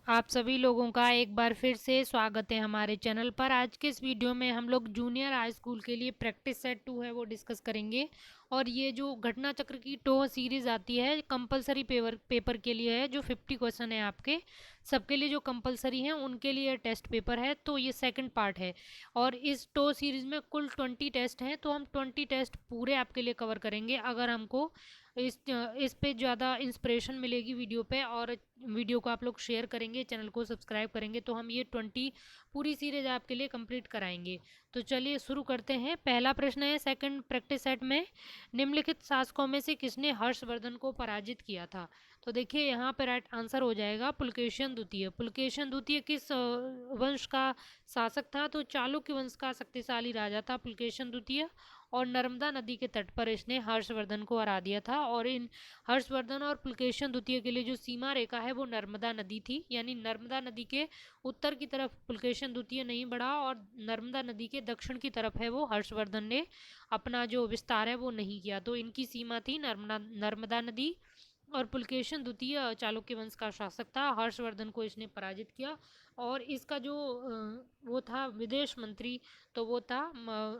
आप सभी लोगों का एक बार फिर से स्वागत है हमारे चैनल पर। आज के इस वीडियो में हम लोग जूनियर हाई स्कूल के लिए प्रैक्टिस सेट 2 है वो डिस्कस करेंगे। और ये जो घटना चक्र की टो सीरीज आती है कंपलसरी पेपर के लिए है, जो 50 क्वेश्चन है आपके सबके लिए जो कंपलसरी हैं उनके लिए टेस्ट पेपर है। तो ये सेकंड पार्ट है और इस टो सीरीज में कुल 20 टेस्ट हैं, तो हम 20 टेस्ट पूरे आपके लिए कवर करेंगे। अगर हमको इस पे ज़्यादा इंस्पिरेशन मिलेगी वीडियो पे, और वीडियो को आप लोग शेयर करेंगे, चैनल को सब्सक्राइब करेंगे, तो हम ये 20 पूरी सीरीज आपके लिए कंप्लीट कराएंगे। तो चलिए शुरू करते हैं। पहला प्रश्न है सेकंड प्रैक्टिस सेट में, निम्नलिखित शासकों में से किसने हर्षवर्धन को पराजित किया था। तो देखिए यहाँ पे राइट आंसर हो जाएगा पुलकेशिन द्वितीय। पुलकेशिन द्वितीय किस वंश का शासक था। तो चालुक्य वंश का शक्तिशाली राजा था पुलकेशिन द्वितीय, और नर्मदा नदी के तट पर इसने हर्षवर्धन को हरा दिया था। और इन हर्षवर्धन और पुलकेशिन द्वितीय के लिए जो सीमा रेखा है वो नर्मदा नदी थी, यानी नर्मदा नदी के उत्तर की तरफ पुलकेशिन द्वितीय नहीं बढ़ा और नर्मदा नदी के दक्षिण की तरफ है वो हर्षवर्धन ने अपना जो विस्तार है वो नहीं किया। तो इनकी सीमा थी नर्मदा नदी। और पुलकेशिन द्वितीय चालुक्य वंश का शासक था, हर्षवर्धन को इसने पराजित किया। और इसका जो वो था विदेश मंत्री, तो वो था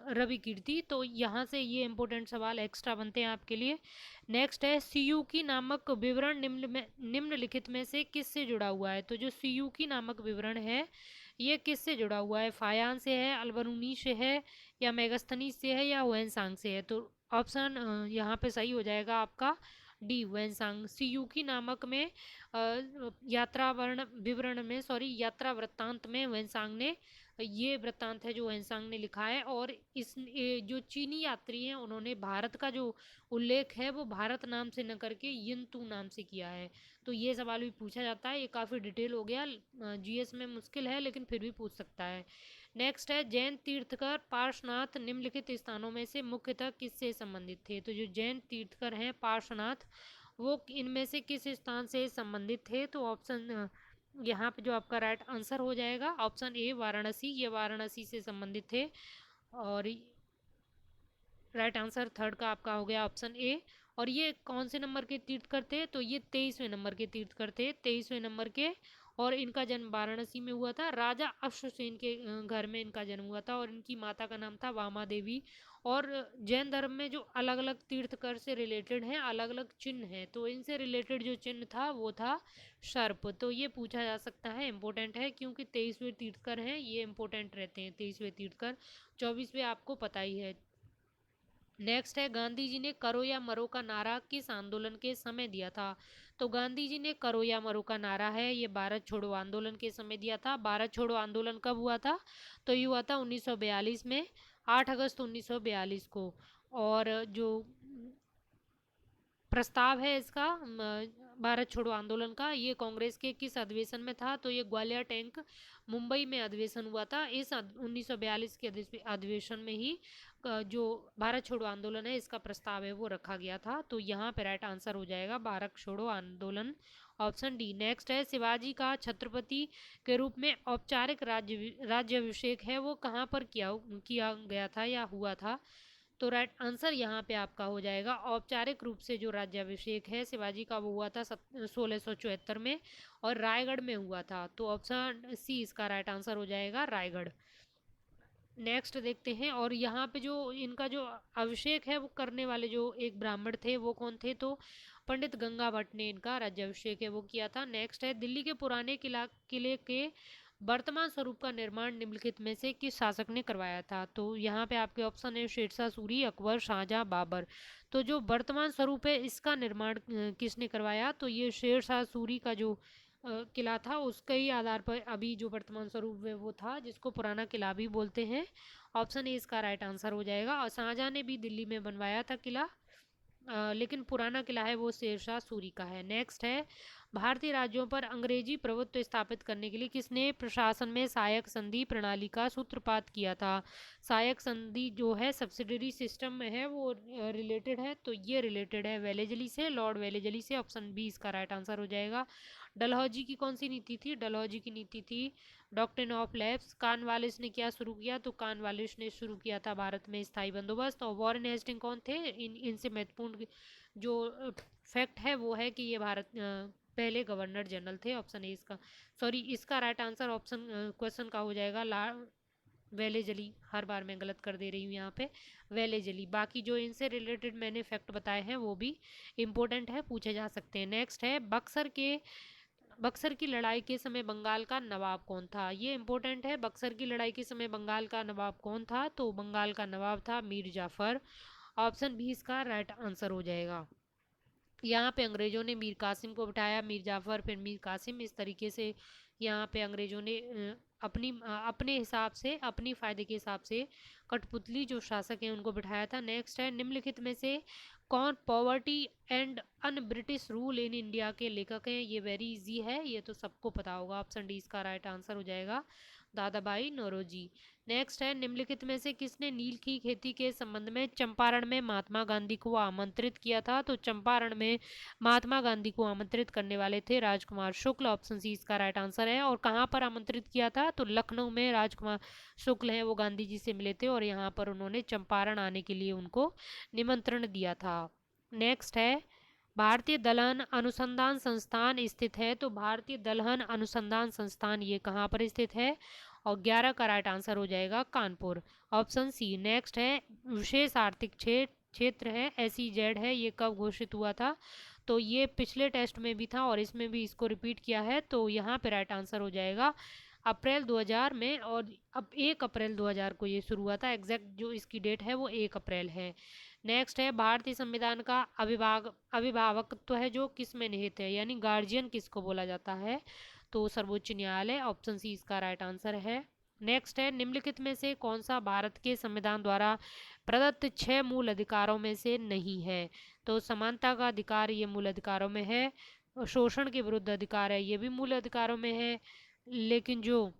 रवि कीर्ति। तो यहाँ से ये इंपॉर्टेंट सवाल एक्स्ट्रा बनते हैं आपके लिए। नेक्स्ट है सीयूकी नामक विवरण निम्नलिखित में से किससे जुड़ा हुआ है। तो जो सीयूकी नामक विवरण है ये किससे जुड़ा हुआ है। फायान से है, अल्बरूनी से है, या मेगस्थनीज से है, या हुएनसांग से है। तो ऑप्शन यहाँ पे सही हो जाएगा आपका डी हुएनसांग। सीयूकी नामक में यात्रा वर्ण विवरण में यात्रा वृत्तांत में हुएनसांग ने ये वृत्तांत है जो हुएनसांग ने लिखा है। और जो चीनी यात्री हैं उन्होंने भारत का जो उल्लेख है वो भारत नाम से न करके यिंतू नाम से किया है। तो ये सवाल भी पूछा जाता है, ये काफ़ी डिटेल हो गया, जीएस में मुश्किल है लेकिन फिर भी पूछ सकता है। नेक्स्ट है जैन तीर्थकर पार्श्वनाथ निम्नलिखित स्थानों में से मुख्यतः किससे संबंधित थे। तो जो जैन तीर्थकर हैं पार्श्वनाथ, वो इनमें से किस स्थान से संबंधित थे। तो ऑप्शन यहाँ पे जो आपका राइट आंसर हो जाएगा ऑप्शन ए वाराणसी, ये वाराणसी से संबंधित थे। और राइट आंसर थर्ड का आपका हो गया ऑप्शन ए। और ये कौन से नंबर के तीर्थकर थे। तो ये 23वें नंबर के तीर्थकर थे, 23वें नंबर के। और इनका जन्म वाराणसी में हुआ था, राजा अश्वसेन के घर में इनका जन्म हुआ था, और इनकी माता का नाम था वामा देवी। और जैन धर्म में जो अलग अलग तीर्थकर से रिलेटेड हैं अलग अलग चिन्ह हैं, तो इनसे रिलेटेड जो चिन्ह था वो था सर्प। तो ये पूछा जा सकता है, इंपॉर्टेंट है, क्योंकि 23वें तीर्थकर हैं, ये इंपॉर्टेंट रहते हैं 23वें तीर्थकर। 24वें आपको पता ही है। नेक्स्ट है गांधी जी ने करो या मरो का नारा किस आंदोलन के समय दिया था। तो गांधी जी ने करो या मरो का नारा है ये भारत छोड़ो आंदोलन के समय दिया था। भारत छोड़ो आंदोलन कब हुआ था। तो ये हुआ था 1942 में, 8 अगस्त 1942 को। और जो प्रस्ताव है इसका भारत छोड़ो आंदोलन का, ये कांग्रेस के किस अधिवेशन में था। तो ये ग्वालियर टैंक मुंबई में अधिवेशन हुआ था। इस 1942 के अधिवेशन में ही जो भारत छोड़ो आंदोलन है इसका प्रस्ताव है वो रखा गया था। तो यहाँ पे राइट आंसर हो जाएगा भारत छोड़ो आंदोलन, ऑप्शन डी। नेक्स्ट है शिवाजी का छत्रपति के रूप में औपचारिक राज्याभिषेक है वो कहाँ पर किया गया था या हुआ था। तो राइट आंसर यहाँ पे आपका हो जाएगा औपचारिक रूप से जो राज्याभिषेक है शिवाजी का वो हुआ था 1674 में, और रायगढ़ में हुआ था। तो ऑप्शन सी इसका राइट आंसर हो जाएगा रायगढ़। नेक्स्ट देखते हैं। और यहाँ पे जो इनका जो अभिषेक है वो करने वाले जो एक ब्राह्मण थे वो कौन थे। तो पंडित गंगा भट्ट ने इनका राज्याभिषेक है वो किया था। नेक्स्ट है दिल्ली के पुराने किले के वर्तमान स्वरूप का निर्माण निम्नलिखित में से किस शासक ने करवाया था। तो यहाँ पे आपके ऑप्शन है शेरशाह सूरी, अकबर, शाहजहां, बाबर। तो जो वर्तमान स्वरूप है इसका निर्माण किसने करवाया। तो ये शेरशाह सूरी का जो किला था उसके ही आधार पर अभी जो वर्तमान स्वरूप है वो था, जिसको पुराना किला भी बोलते हैं। ऑप्शन ए इसका राइट आंसर हो जाएगा। और शाहजहां ने भी दिल्ली में बनवाया था किला, लेकिन पुराना किला है वो शेरशाह सूरी का है। नेक्स्ट है भारतीय राज्यों पर अंग्रेजी प्रभुत्व स्थापित करने के लिए किसने प्रशासन में सहायक संधि प्रणाली का सूत्रपात किया था। सहायक संधि जो है सब्सिडरी सिस्टम में है वो रिलेटेड है। तो ये रिलेटेड है वेलेजली से, लॉर्ड वेलेजली से। ऑप्शन बी इसका राइट आंसर हो जाएगा। डलहौजी की कौन सी नीति थी। डलहौजी की नीति थी डॉक्ट्रिन ऑफ लैप्स। कॉर्नवालिस ने क्या शुरू किया। तो कॉर्नवालिस ने शुरू किया था भारत में स्थायी बंदोबस्त। और वॉरेन हेस्टिंग कौन थे। इनसे महत्वपूर्ण जो फैक्ट है वो है कि ये भारत पहले गवर्नर जनरल थे। ऑप्शन ए इसका, सॉरी इसका राइट आंसर ऑप्शन क्वेश्चन का हो जाएगा वेलेजली। हर बार मैं गलत कर दे रही हूँ यहाँ पे, वेलेजली। बाकी जो इनसे रिलेटेड मैंने फैक्ट बताए हैं वो भी इम्पोर्टेंट है, पूछे जा सकते हैं। नेक्स्ट है बक्सर की लड़ाई के समय बंगाल का नवाब कौन था? ये इंपॉर्टेंट है। बक्सर की लड़ाई के समय बंगाल का नवाब कौन था? तो बंगाल का नवाब था मीर जाफर। ऑप्शन बी इसका राइट आंसर हो जाएगा। यहाँ पे अंग्रेजों ने मीर कासिम को बिठाया, मीर जाफर फिर मीर कासिम, इस तरीके से यहाँ पे अंग्रेजों ने अपने हिसाब से, अपनी फायदे के हिसाब से कठपुतली जो शासक हैं उनको बिठाया था। नेक्स्ट है निम्नलिखित में से कौन poverty and un British rule in India के लेखक हैं? ये वेरी इजी है, ये तो सबको पता होगा। ऑप्शन डी इसका राइट आंसर हो जाएगा, दादाभाई नौरोजी। नेक्स्ट है निम्नलिखित में से किसने नील की खेती के संबंध में चंपारण में महात्मा गांधी को आमंत्रित किया था? तो चंपारण में महात्मा गांधी को आमंत्रित करने वाले थे राजकुमार शुक्ल। ऑप्शन सी इसका राइट आंसर है। और कहाँ पर आमंत्रित किया था? तो लखनऊ में राजकुमार शुक्ल हैं वो गांधी जी से मिले थे और यहाँ पर उन्होंने चंपारण आने के लिए उनको निमंत्रण दिया था। नेक्स्ट है भारतीय दलहन अनुसंधान संस्थान स्थित है। तो भारतीय दलहन अनुसंधान संस्थान ये कहाँ पर स्थित है? और 11 का राइट आंसर हो जाएगा कानपुर, ऑप्शन सी। नेक्स्ट है विशेष आर्थिक क्षेत्र है, SEZ है, ये कब घोषित हुआ था? तो ये पिछले टेस्ट में भी था और इसमें भी इसको रिपीट किया है, तो यहाँ पे राइट आंसर हो जाएगा अप्रैल 2000 में। और अब 1 अप्रैल 2000 को ये शुरू हुआ था। एग्जैक्ट जो इसकी डेट है वो 1 अप्रैल है। नेक्स्ट है भारतीय संविधान का अभिभावकत्व है जो किस में निहित है, यानी गार्जियन किसको बोला जाता है? तो सर्वोच्च न्यायालय। ऑप्शन सी इसका राइट आंसर है। नेक्स्ट है निम्नलिखित में से कौन सा भारत के संविधान द्वारा प्रदत्त 6 मूल अधिकारों में से नहीं है? तो समानता का अधिकार ये मूल अधिकारों में है, शोषण के विरुद्ध अधिकार है ये भी मूल अधिकारों में है, लेकिन जो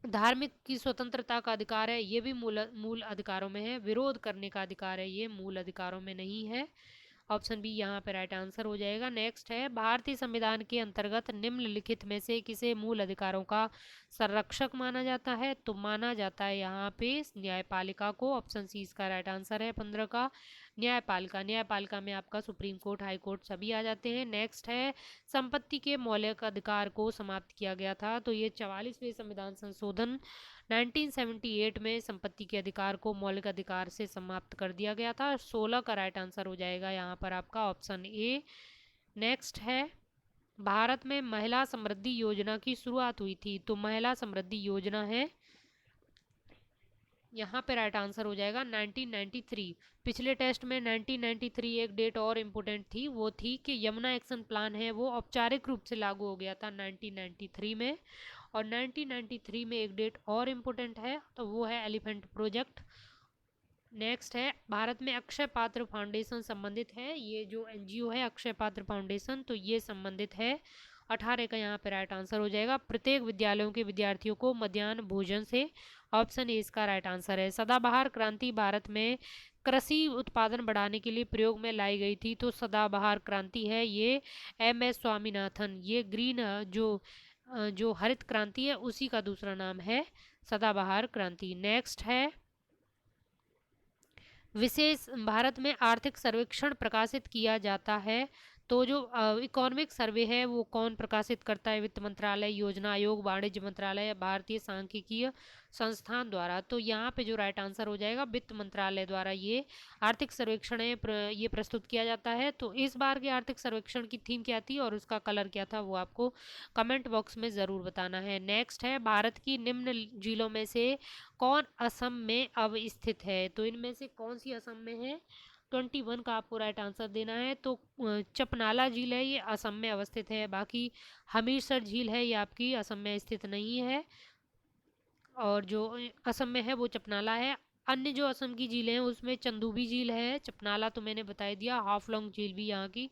धार्मिक की स्वतंत्रता का अधिकार है ये भी मूल मूल अधिकारों में है, विरोध करने का अधिकार है ये मूल अधिकारों में नहीं है। ऑप्शन बी यहाँ पे राइट आंसर हो जाएगा। नेक्स्ट है भारतीय संविधान के अंतर्गत निम्नलिखित में से किसे मूल अधिकारों का संरक्षक माना जाता है? तो माना जाता है यहाँ पे न्यायपालिका को। ऑप्शन सी इसका राइट आंसर है 15 का, न्यायपालिका। न्यायपालिका में आपका सुप्रीम कोर्ट, हाई कोर्ट सभी आ जाते हैं। नेक्स्ट है संपत्ति के मौलिक अधिकार को समाप्त किया गया था। तो ये 44वें संविधान संशोधन 1978 में संपत्ति के अधिकार को मौलिक अधिकार से समाप्त कर दिया गया था। 16 का राइट आंसर हो जाएगा यहाँ पर आपका ऑप्शन ए। नेक्स्ट है भारत में महिला समृद्धि योजना की शुरुआत हुई थी। तो महिला समृद्धि योजना है, यहाँ पे राइट आंसर हो जाएगा 1993। पिछले टेस्ट में 1993 एक डेट और इम्पोर्टेंट थी, वो थी कि यमुना एक्शन प्लान है वो औपचारिक रूप से लागू हो गया था 1993 में। और 1993 में एक डेट और इम्पोर्टेंट है, तो वो है एलिफेंट प्रोजेक्ट। नेक्स्ट है भारत में अक्षय पात्र फाउंडेशन संबंधित है, ये जो NGO है अक्षय पात्र फाउंडेशन, तो ये संबंधित है। 18 का यहाँ पे राइट आंसर हो जाएगा प्रत्येक विद्यालयों के विद्यार्थियों को मध्याह्न भोजन से। ऑप्शन ए इसका राइट आंसर है। सदाबहार क्रांति भारत में कृषि उत्पादन बढ़ाने के लिए प्रयोग में लाई गई थी। तो सदाबहार क्रांति है ये MS स्वामीनाथन, ये ग्रीन जो हरित क्रांति है उसी का दूसरा नाम है सदाबहार क्रांति। नेक्स्ट है विशेष भारत में आर्थिक सर्वेक्षण प्रकाशित किया जाता है। तो जो इकोनॉमिक सर्वे है वो कौन प्रकाशित करता है? वित्त मंत्रालय, योजना आयोग, वाणिज्य मंत्रालय या भारतीय सांख्यिकीय संस्थान द्वारा? तो यहाँ पे जो राइट आंसर हो जाएगा वित्त मंत्रालय द्वारा ये आर्थिक सर्वेक्षण है ये प्रस्तुत किया जाता है। तो इस बार के आर्थिक सर्वेक्षण की थीम क्या थी और उसका कलर क्या था वो आपको कमेंट बॉक्स में ज़रूर बताना है। नेक्स्ट है भारत की निम्न जिलों में से कौन असम में अवस्थित है? तो इनमें से कौन सी असम में है? 21 का आपको राइट आंसर देना है। तो चपनाला झील है ये असम में अवस्थित है, बाकी हमीरसर झील है ये आपकी असम में स्थित नहीं है, और जो असम में है वो चपनाला है। अन्य जो असम की झीलें हैं उसमें चंदूबी झील है, चपनाला तो मैंने बता ही दिया, हाफलोंग झील भी यहाँ की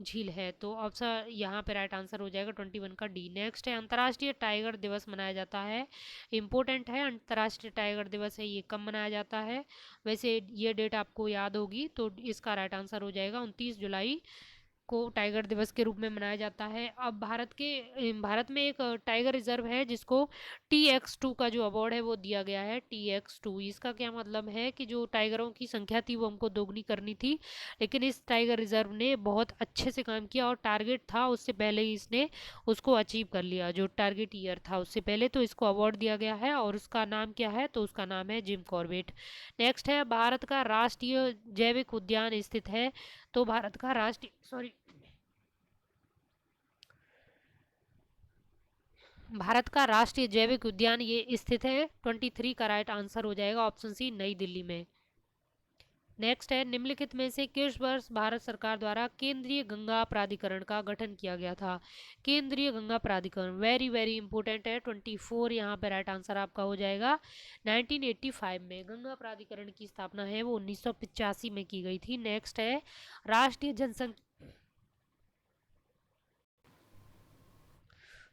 झील है। तो ऑप्शन यहाँ पे राइट आंसर हो जाएगा 21 का डी। नेक्स्ट है अंतर्राष्ट्रीय टाइगर दिवस मनाया जाता है, इम्पोर्टेंट है अंतर्राष्ट्रीय टाइगर दिवस है ये कब मनाया जाता है? वैसे ये डेट आपको याद होगी, तो इसका राइट आंसर हो जाएगा 29 जुलाई को टाइगर दिवस के रूप में मनाया जाता है। अब भारत में एक टाइगर रिजर्व है जिसको TX2 का जो अवार्ड है वो दिया गया है। TX2 इसका क्या मतलब है कि जो टाइगरों की संख्या थी वो हमको दोगुनी करनी थी, लेकिन इस टाइगर रिजर्व ने बहुत अच्छे से काम किया और टारगेट था उससे पहले ही इसने उसको अचीव कर लिया। जो टारगेट ईयर था उससे पहले, तो इसको अवार्ड दिया गया है। और उसका नाम क्या है? तो उसका नाम है जिम कॉर्बेट। नेक्स्ट है, भारत का राष्ट्रीय जैविक उद्यान स्थित है। तो भारत का राष्ट्रीय सॉरी भारत का राष्ट्रीय जैविक उद्यान ये स्थित है। 23 का राइट आंसर हो जाएगा ऑप्शन सी, नई दिल्ली में। नेक्स्ट है, निम्नलिखित में से किस वर्ष भारत सरकार द्वारा केंद्रीय गंगा प्राधिकरण का गठन किया गया था? केंद्रीय गंगा प्राधिकरण वेरी वेरी इंपॉर्टेंट है। 24 यहाँ पे राइट आंसर आपका हो जाएगा। 1985 में गंगा प्राधिकरण की स्थापना है वो 1985 में की गई थी। नेक्स्ट है, राष्ट्रीय जनसंख्या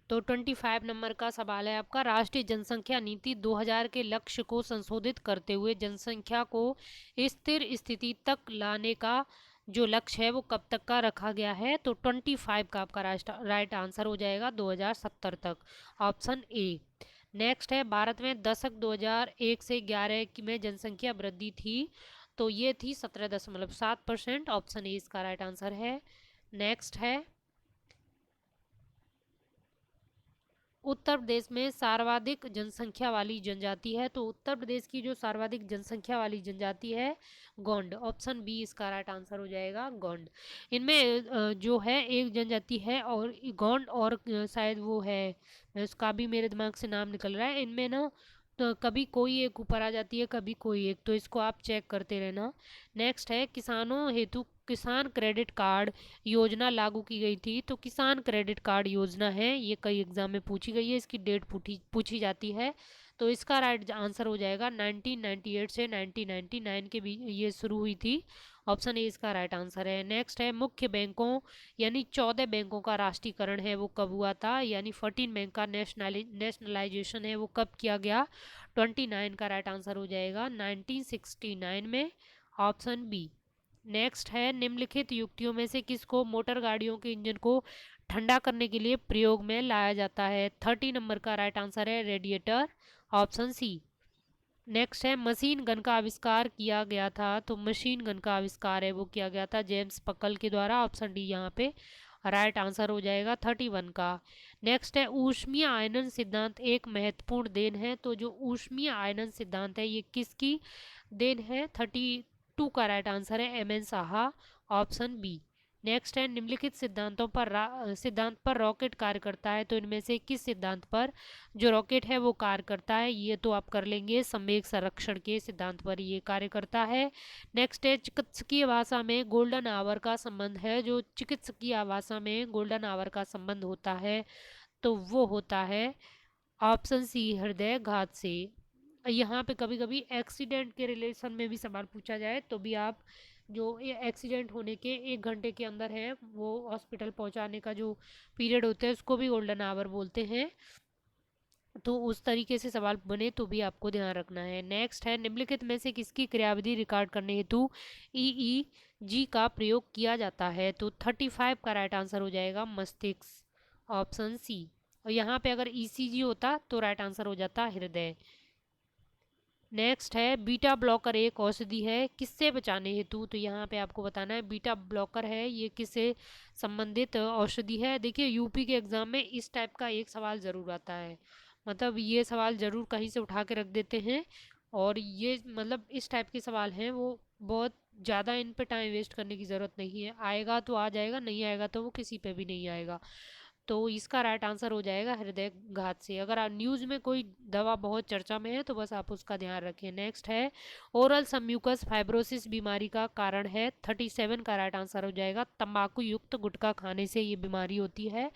तो 25 नंबर का सवाल है आपका, राष्ट्रीय जनसंख्या नीति 2000 के लक्ष्य को संशोधित करते हुए जनसंख्या को स्थिर स्थिति तक लाने का जो लक्ष्य है वो कब तक का रखा गया है? तो 25 का आपका राइट आंसर हो जाएगा 2070 तक, ऑप्शन ए। नेक्स्ट है, भारत में दशक 2001 से 11 में जनसंख्या वृद्धि थी, तो ये थी 17.7%, ऑप्शन ए इसका राइट आंसर है। नेक्स्ट है, उत्तर प्रदेश में सर्वाधिक जनसंख्या वाली जनजाति है। तो उत्तर प्रदेश की जो सर्वाधिक जनसंख्या वाली जनजाति है गोंड, ऑप्शन बी इसका राइट आंसर हो जाएगा, गोंड। इनमें जो है एक जनजाति है और गोंड और शायद वो है, उसका भी मेरे दिमाग से नाम निकल रहा है। इनमें ना तो कभी कोई एक ऊपर आ जाती है, कभी कोई एक, तो इसको आप चेक करते रहना। नेक्स्ट है, किसानों हेतु किसान क्रेडिट कार्ड योजना लागू की गई थी। तो किसान क्रेडिट कार्ड योजना है, ये कई एग्जाम में पूछी गई है, इसकी डेट पूछी जाती है। तो इसका राइट आंसर हो जाएगा 1998 से 1999 के बीच ये शुरू हुई थी, ऑप्शन ए इसका राइट आंसर है। नेक्स्ट है, मुख्य बैंकों यानी 14 बैंकों का राष्ट्रीयकरण है वो कब हुआ था? यानी 14 बैंक का नेशनलाइजेशन है वो कब किया गया? 29 का राइट आंसर हो जाएगा 1969 में, ऑप्शन बी। नेक्स्ट है, निम्नलिखित युक्तियों में से किसको मोटर गाड़ियों के इंजन को ठंडा करने के लिए प्रयोग में लाया जाता है? 30 नंबर का राइट आंसर है रेडिएटर, ऑप्शन सी। नेक्स्ट है, मशीन गन का आविष्कार किया गया था। तो मशीन गन का आविष्कार है वो किया गया था जेम्स पकल के द्वारा, ऑप्शन डी यहाँ पे राइट आंसर हो जाएगा 31 का। नेक्स्ट है, ऊष्मीय आयनन सिद्धांत एक महत्वपूर्ण देन है। तो जो ऊष्मीय आयनन सिद्धांत है ये किसकी देन है? 32 का राइट आंसर है M N Saha, option B. Next है, निम्नलिखित सिद्धांत पर रॉकेट कार्य करता है। तो इनमें से किस सिद्धांत पर जो रॉकेट है वो कार्य करता है? ये तो आप कर लेंगे, संवेग संरक्षण के सिद्धांत पर ये कार्य करता है। नेक्स्ट है, चिकित्सकीय भाषा में गोल्डन आवर का संबंध है। जो चिकित्सकीय भाषा में गोल्डन आवर का संबंध होता है तो वो होता है ऑप्शन सी, हृदय घात से। यहाँ पे कभी कभी एक्सीडेंट के रिलेशन में भी सवाल पूछा जाए तो भी आप जो एक्सीडेंट होने के 1 घंटे के अंदर है वो हॉस्पिटल पहुंचाने का जो पीरियड होता है उसको भी गोल्डन आवर बोलते हैं। तो उस तरीके से सवाल बने तो भी आपको ध्यान रखना है। नेक्स्ट है, निम्नलिखित में से किसकी क्रियाविधि रिकॉर्ड करने हेतु ईईजी का प्रयोग किया जाता है? तो 35 का राइट आंसर हो जाएगा मस्तिष्क, ऑप्शन सी। और यहाँ पे अगर ईसीजी होता तो राइट आंसर हो जाता हृदय। नेक्स्ट है, बीटा ब्लॉकर एक औषधि है किससे बचाने हेतु? तो यहाँ पे आपको बताना है बीटा ब्लॉकर है ये किससे संबंधित औषधि है। देखिए यूपी के एग्जाम में इस टाइप का एक सवाल जरूर आता है, मतलब ये सवाल जरूर कहीं से उठा के रख देते हैं। और ये मतलब इस टाइप के सवाल हैं वो बहुत ज़्यादा, इन पे टाइम वेस्ट करने की ज़रूरत नहीं है। आएगा तो आ जाएगा, नहीं आएगा तो वो किसी पे भी नहीं आएगा। तो इसका राइट आंसर हो जाएगा हृदय घात से। अगर आप न्यूज़ में कोई दवा बहुत चर्चा में है तो बस आप उसका ध्यान रखें। नेक्स्ट है, ओरल सम्यूकस फाइब्रोसिस बीमारी का कारण है। 37 का राइट आंसर हो जाएगा तंबाकू युक्त गुटखा खाने से ये बीमारी होती है,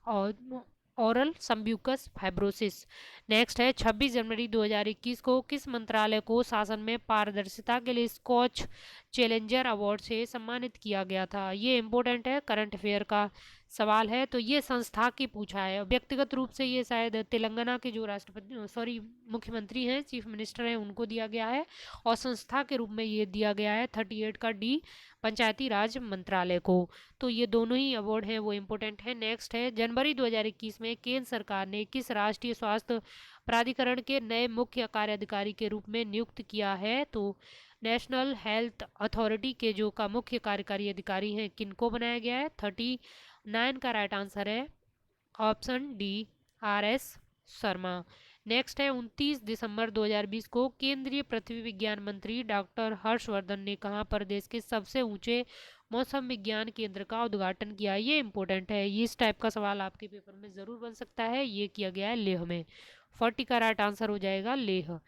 और ओरल सम्ब्यूकस फाइब्रोसिस। नेक्स्ट है, 26 जनवरी 2021 को किस मंत्रालय को शासन में पारदर्शिता के लिए स्कॉच चैलेंजर अवार्ड से सम्मानित किया गया था? ये इंपॉर्टेंट है, करंट अफेयर का सवाल है। तो ये संस्था की पूछा है, व्यक्तिगत रूप से ये शायद तेलंगाना के जो राष्ट्रपति सॉरी मुख्यमंत्री हैं, चीफ मिनिस्टर हैं, उनको दिया गया है। और संस्था के रूप में ये दिया गया है 38 का डी पंचायती राज मंत्रालय को। तो ये दोनों ही अवार्ड हैं वो इम्पोर्टेंट है। नेक्स्ट है, जनवरी 2021 में केंद्र सरकार ने किस राष्ट्रीय स्वास्थ्य प्राधिकरण के नए मुख्य कार्याधिकारी के रूप में नियुक्त किया है? तो नेशनल हेल्थ अथॉरिटी के जो का मुख्य कार्यकारी अधिकारी हैं किनको बनाया गया है? 39 का राइट आंसर है option D, RS Sharma. Next है, 29 दिसंबर 2020 को केंद्रीय पृथ्वी विज्ञान मंत्री डॉक्टर हर्षवर्धन ने कहाँ पर देश के सबसे ऊंचे मौसम विज्ञान केंद्र का उद्घाटन किया? ये इंपॉर्टेंट है, इस टाइप का सवाल आपके पेपर में ज़रूर बन सकता है। ये किया गया है लेह में। 40 का राइट आंसर हो जाएगा लेह।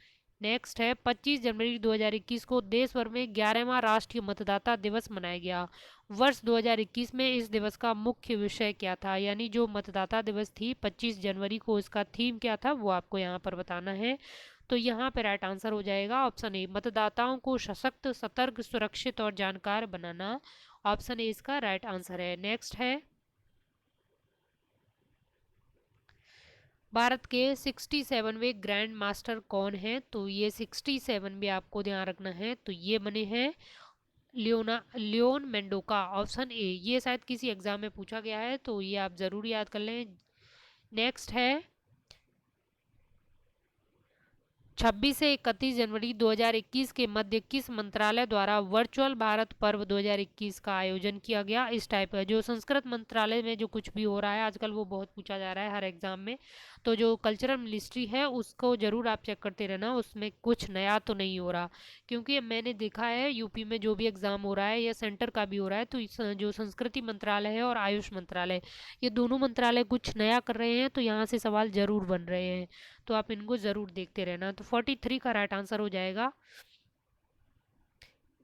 नेक्स्ट है, 25 जनवरी 2021 को देश भर में 11वां राष्ट्रीय मतदाता दिवस मनाया गया। वर्ष 2021 में इस दिवस का मुख्य विषय क्या था? यानी जो मतदाता दिवस थी 25 जनवरी को, इसका थीम क्या था वो आपको यहाँ पर बताना है। तो यहाँ पे राइट आंसर हो जाएगा ऑप्शन ए, मतदाताओं को सशक्त, सतर्क, सुरक्षित और जानकार बनाना। ऑप्शन ए इसका राइट आंसर है। नेक्स्ट है, भारत के 67वें ग्रैंड मास्टर कौन है? तो ये 67 भी आपको ध्यान रखना है। तो ये बने हैं लियोन मेंडोका। ऑप्शन ए, ये शायद किसी एग्जाम में पूछा गया है तो ये आप जरूर याद कर लें। नेक्स्ट है, 26 से 31 जनवरी 2021 के मध्य किस मंत्रालय द्वारा वर्चुअल भारत पर्व 2021 का आयोजन किया गया? इस टाइप का जो संस्कृत मंत्रालय में जो कुछ भी हो रहा है आजकल वो बहुत पूछा जा रहा है हर एग्जाम में। तो जो कल्चरल मिनिस्ट्री है उसको जरूर आप चेक करते रहना, उसमें कुछ नया तो नहीं हो रहा। क्योंकि मैंने देखा है यूपी में जो भी एग्जाम हो रहा है या सेंटर का भी हो रहा है तो जो संस्कृति मंत्रालय है और आयुष मंत्रालय, ये दोनों मंत्रालय कुछ नया कर रहे हैं तो यहाँ से सवाल जरूर बन रहे हैं। तो आप इनको जरूर देखते रहना। तो 43 का राइट आंसर हो जाएगा,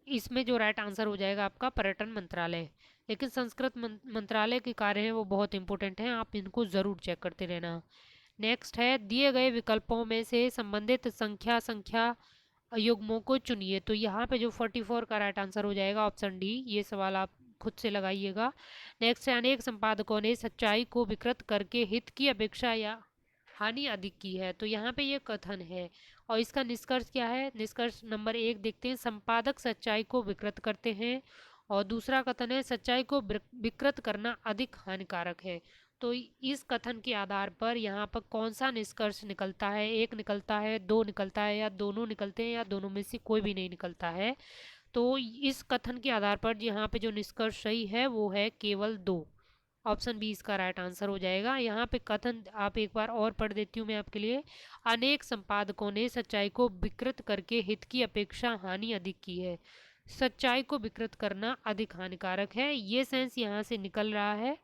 इसमें जो राइट आंसर हो जाएगा आपका पर्यटन मंत्रालय। लेकिन संस्कृत मंत्रालय के कार्य हैं वो बहुत इंपॉर्टेंट हैं, आप इनको जरूर चेक करते रहना। नेक्स्ट है, दिए गए विकल्पों में से संबंधित संख्या युग्मों को चुनिए। तो यहाँ पे जो 44 का राइट आंसर हो जाएगा ऑप्शन डी। ये सवाल आप खुद से लगाइएगा। नेक्स्ट है, अनेक संपादकों ने सच्चाई को विकृत करके हित की अपेक्षा या हानि अधिक की है। तो यहाँ पे ये कथन है और इसका निष्कर्ष क्या है? निष्कर्ष नंबर 1 देखते हैं, संपादक सच्चाई को विकृत करते हैं। और दूसरा कथन है, सच्चाई को विकृत करना अधिक हानिकारक है। तो इस कथन के आधार पर यहाँ पर कौन सा निष्कर्ष निकलता है? एक निकलता है, दो निकलता है या दोनों निकलते हैं या दोनों में से कोई भी नहीं निकलता है? तो इस कथन के आधार पर यहाँ पे जो निष्कर्ष सही है वो है केवल दो। ऑप्शन बी इसका राइट आंसर हो जाएगा। यहाँ पे कथन आप एक बार और पढ़ देती हूँ मैं आपके लिए। अनेक संपादकों ने सच्चाई को विकृत करके हित की अपेक्षा हानि अधिक की है। सच्चाई को विकृत करना अधिक हानिकारक है, ये सेंस यहाँ से निकल रहा है।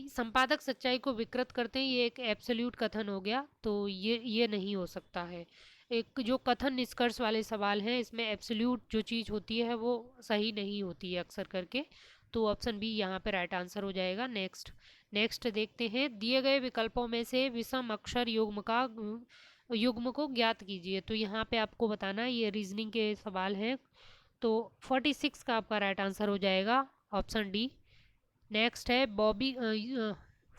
संपादक सच्चाई को विकृत करते हैं, ये एक एब्सोल्यूट कथन हो गया, तो ये नहीं हो सकता है। एक जो कथन निष्कर्ष वाले सवाल हैं इसमें एब्सोल्यूट जो चीज़ होती है वो सही नहीं होती है अक्सर करके। तो ऑप्शन बी यहाँ पे राइट आंसर हो जाएगा। नेक्स्ट देखते हैं, दिए गए विकल्पों में से विषम अक्षर युग्म को ज्ञात कीजिए। तो यहाँ पे आपको बताना ये रीजनिंग के सवाल हैं। तो 46 का आपका राइट आंसर हो जाएगा ऑप्शन डी। नेक्स्ट है बॉबी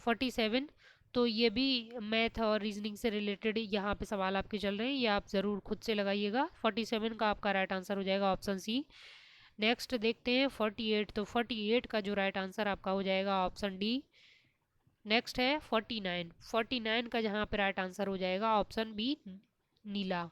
47। तो ये भी मैथ और रीजनिंग से रिलेटेड यहाँ पे सवाल आपके चल रहे हैं, ये आप ज़रूर खुद से लगाइएगा। 47 का आपका राइट आंसर हो जाएगा ऑप्शन सी। नेक्स्ट देखते हैं 48। तो 48 का जो राइट आंसर आपका हो जाएगा ऑप्शन डी। नेक्स्ट है 49 का जहाँ पे राइट आंसर हो जाएगा ऑप्शन बी, नीला।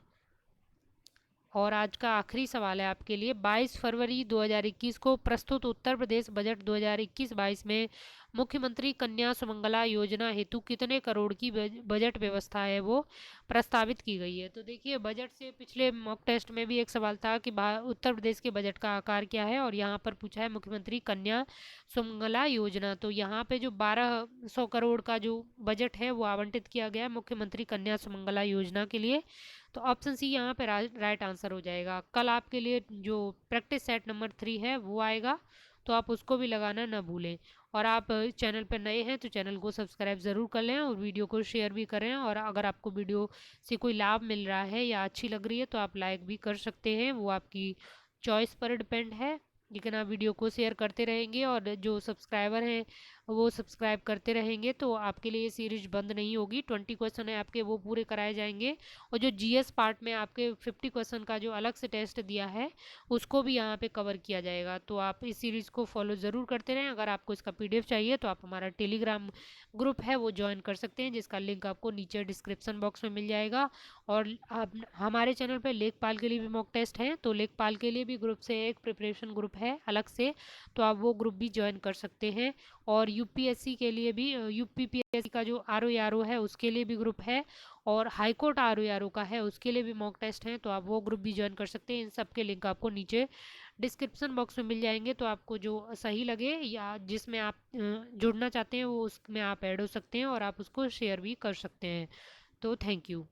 और आज का आखिरी सवाल है आपके लिए, 22 फरवरी 2021 को प्रस्तुत उत्तर प्रदेश बजट 2021-22 में मुख्यमंत्री कन्या सुमंगला योजना हेतु कितने करोड़ की बजट व्यवस्था है वो प्रस्तावित की गई है? तो देखिए, बजट से पिछले मॉक टेस्ट में भी एक सवाल था कि उत्तर प्रदेश के बजट का आकार क्या है, और यहाँ पर पूछा है मुख्यमंत्री कन्या सुमंगला योजना। तो यहाँ पे जो 1200 करोड़ का जो बजट है वो आवंटित किया गया है मुख्यमंत्री कन्या सुमंगला योजना के लिए। तो ऑप्शन सी यहाँ पे राइट आंसर हो जाएगा। कल आपके लिए जो प्रैक्टिस सेट नंबर 3 है वो आएगा, तो आप उसको भी लगाना ना भूलें। और आप चैनल पर नए हैं तो चैनल को सब्सक्राइब ज़रूर कर लें और वीडियो को शेयर भी करें। और अगर आपको वीडियो से कोई लाभ मिल रहा है या अच्छी लग रही है तो आप लाइक भी कर सकते हैं, वो आपकी चॉइस पर डिपेंड है। लेकिन आप वीडियो को शेयर करते रहेंगे और जो सब्सक्राइबर हैं वो सब्सक्राइब करते रहेंगे तो आपके लिए ये सीरीज बंद नहीं होगी। 20 क्वेश्चन है आपके, वो पूरे कराए जाएंगे। और जो जीएस पार्ट में आपके 50 क्वेश्चन का जो अलग से टेस्ट दिया है उसको भी यहाँ पे कवर किया जाएगा। तो आप इस सीरीज़ को फॉलो ज़रूर करते रहें। अगर आपको इसका पीडीएफ चाहिए तो आप हमारा टेलीग्राम ग्रुप है वो ज्वाइन कर सकते हैं, जिसका लिंक आपको नीचे डिस्क्रिप्शन बॉक्स में मिल जाएगा। और आप हमारे चैनल पे लेखपाल के लिए भी मॉक टेस्ट हैं, तो लेखपाल के लिए भी ग्रुप से एक प्रिपरेशन ग्रुप है अलग से, तो आप वो ग्रुप भी ज्वाइन कर सकते हैं। और यूपीएससी के लिए भी यूपीपीएससी का जो आरओ है उसके लिए भी ग्रुप है, और हाई कोर्ट आरओ का है उसके लिए भी मॉक टेस्ट हैं, तो आप वो ग्रुप भी ज्वाइन कर सकते हैं। इन सब के लिंक आपको नीचे डिस्क्रिप्शन बॉक्स में मिल जाएंगे। तो आपको जो सही लगे या जिसमें आप जुड़ना चाहते हैं वो उसमें आप ऐड हो सकते हैं और आप उसको शेयर भी कर सकते हैं। तो थैंक यू।